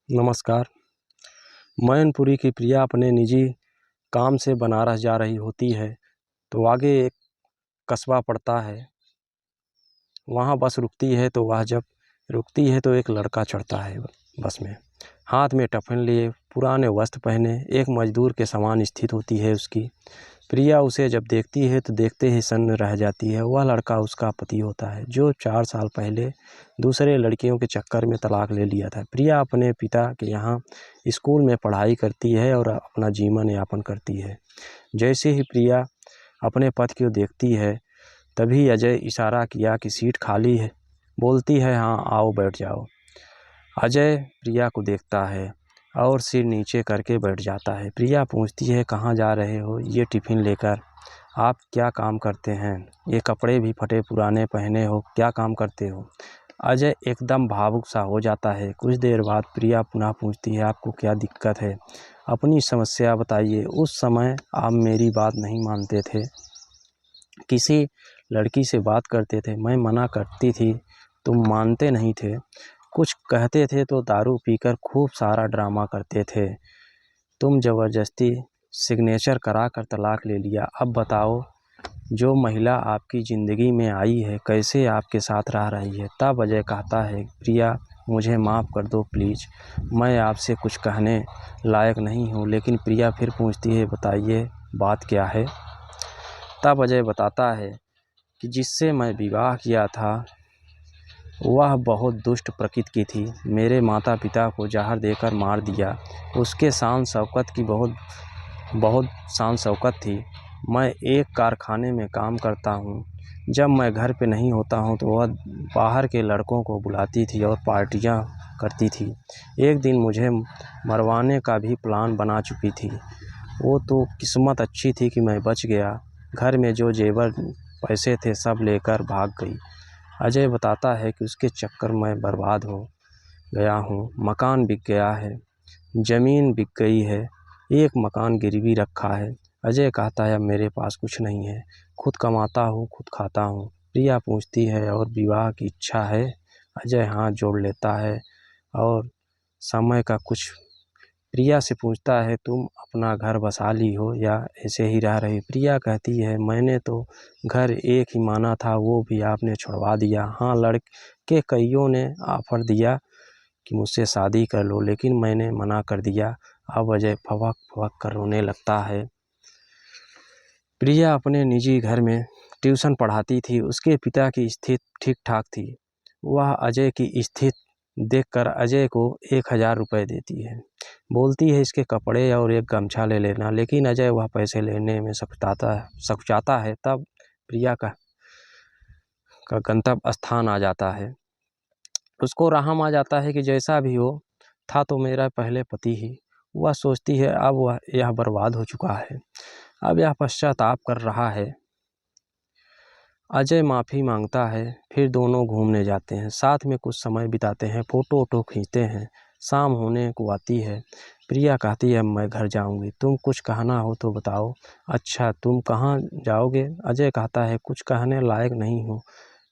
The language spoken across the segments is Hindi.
नमस्कार। मैनपुरी की प्रिया अपने निजी काम से बनारस जा रही होती है तो आगे एक कस्बा पड़ता है। वहाँ बस रुकती है तो वह जब रुकती है तो एक लड़का चढ़ता है बस में। हाथ में टिफ़िन लिए, पुराने वस्त्र पहने, एक मजदूर के समान स्थिति होती है उसकी। प्रिया उसे जब देखती है तो देखते ही सन्न रह जाती है। वह लड़का उसका पति होता है जो 4 साल पहले दूसरे लड़कियों के चक्कर में तलाक ले लिया था। प्रिया अपने पिता के यहाँ स्कूल में पढ़ाई करती है और अपना जीवन यापन करती है। जैसे ही प्रिया अपने पति को देखती है तभी अजय इशारा किया कि सीट खाली है। बोलती है, हाँ आओ बैठ जाओ। अजय प्रिया को देखता है और सिर नीचे करके बैठ जाता है। प्रिया पूछती है, कहाँ जा रहे हो ये टिफ़िन लेकर? आप क्या काम करते हैं? ये कपड़े भी फटे पुराने पहने हो, क्या काम करते हो? अजय एकदम भावुक सा हो जाता है। कुछ देर बाद प्रिया पुनः पूछती है, आपको क्या दिक्कत है? अपनी समस्या बताइए। उस समय आप मेरी बात नहीं मानते थे, किसी लड़की से बात करते थे, मैं मना करती थी, तुम मानते नहीं थे। कुछ कहते थे तो दारू पीकर खूब सारा ड्रामा करते थे। तुम ज़बरदस्ती सिग्नेचर करा कर तलाक ले लिया। अब बताओ, जो महिला आपकी ज़िंदगी में आई है कैसे आपके साथ रह रही है? तब अजय कहता है, प्रिया मुझे माफ़ कर दो प्लीज़, मैं आपसे कुछ कहने लायक नहीं हूँ। लेकिन प्रिया फिर पूछती है, बताइए बात क्या है? तब अजय बताता है कि जिससे मैं विवाह किया था वह बहुत दुष्ट प्रकृति की थी। मेरे माता पिता को जहर देकर मार दिया। उसके शान शौकत की बहुत शान शौकत थी। मैं एक कारखाने में काम करता हूँ। जब मैं घर पे नहीं होता हूँ तो वह बाहर के लड़कों को बुलाती थी और पार्टियाँ करती थी। एक दिन मुझे मरवाने का भी प्लान बना चुकी थी। वो तो किस्मत अच्छी थी कि मैं बच गया। घर में जो जेवर पैसे थे सब लेकर भाग गई। अजय बताता है कि उसके चक्कर में बर्बाद हो गया हूँ। मकान बिक गया है, ज़मीन बिक गई है, एक मकान गिरवी रखा है। अजय कहता है, अब मेरे पास कुछ नहीं है, खुद कमाता हूँ, खुद खाता हूँ। प्रिया पूछती है, और विवाह की इच्छा है? अजय हाथ जोड़ लेता है और समय का कुछ प्रिया से पूछता है, तुम अपना घर बसा ली हो या ऐसे ही रह रही? प्रिया कहती है, मैंने तो घर एक ही माना था, वो भी आपने छुड़वा दिया। हाँ, लड़के कईयों ने ऑफ़र दिया कि मुझसे शादी कर लो, लेकिन मैंने मना कर दिया। अब अजय फवक फवक कर रोने लगता है। प्रिया अपने निजी घर में ट्यूशन पढ़ाती थी। उसके पिता की स्थिति ठीक ठाक थी। वह अजय की स्थिति देखकर अजय को 1000 रुपये देती है। बोलती है, इसके कपड़े और एक गमछा ले लेना। लेकिन अजय वह पैसे लेने में सकुचाता है। तब प्रिया का गंतव्य स्थान आ जाता है। उसको रहम आ जाता है कि जैसा भी हो, था तो मेरा पहले पति ही। वह सोचती है अब वह यह बर्बाद हो चुका है, अब यह पश्चाताप कर रहा है। अजय माफ़ी मांगता है, फिर दोनों घूमने जाते हैं, साथ में कुछ समय बिताते हैं, फ़ोटो वोटो खींचते हैं। शाम होने को आती है। प्रिया कहती है, मैं घर जाऊंगी, तुम कुछ कहना हो तो बताओ। अच्छा, तुम कहाँ जाओगे? अजय कहता है, कुछ कहने लायक नहीं हूँ,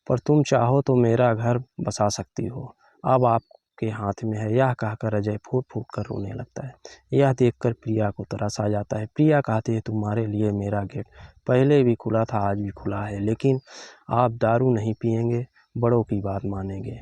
पर तुम चाहो तो मेरा घर बसा सकती हो, अब आपके हाथ में है। यह कहकर अजय फूट फूट कर रोने लगता है। यह देखकर प्रिया को तरस आ जाता है। प्रिया कहती है, तुम्हारे लिए मेरा गेट पहले भी खुला था, आज भी खुला है, लेकिन आप दारू नहीं पिएंगे, बड़ों की बात मानेंगे।